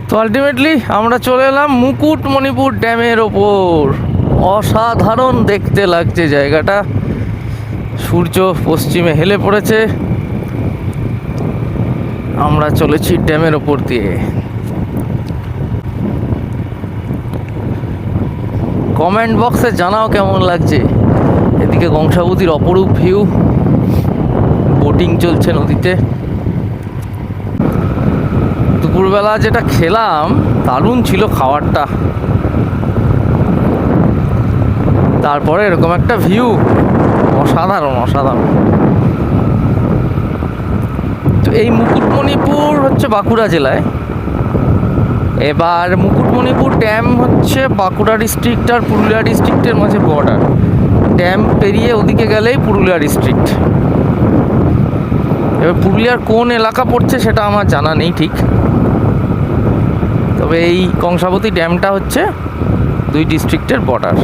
তো আলটিমেটলি আমরা চলে এলাম মুকুটমণিপুর ড্যামের ওপর। অসাধারণ দেখতে লাগছে জায়গাটা। সূর্য পশ্চিমে হেলে পড়েছে, আমরা চলেছি ড্যামের ওপর দিয়ে। কমেন্ট বক্সে জানাও কেমন লাগছে। এদিকে কংসাবতীর অপরূপ ভিউ, বোটিং চলছে নদীতে। দুপুরবেলা যেটা খেলাম দারুণ ছিল খাবারটা, তারপরে এরকম একটা ভিউ, অসাধারণ অসাধারণ। তো এই মুকুটমণিপুর হচ্ছে বাঁকুড়া জেলায়। এবার মুকুটমণিপুর ড্যাম হচ্ছে বাঁকুড়া ডিস্ট্রিক্ট আর পুরুলিয়া ডিস্ট্রিক্টের মাঝে বর্ডার। ড্যাম পেরিয়ে ওদিকে গেলেই পুরুলিয়া ডিস্ট্রিক্ট। এবার পুরুলিয়ার কোন এলাকা পড়ছে সেটা আমার জানা নেই ঠিক, তবে এই কংসাবতী ড্যামটা হচ্ছে দুই ডিস্ট্রিক্টের বর্ডার।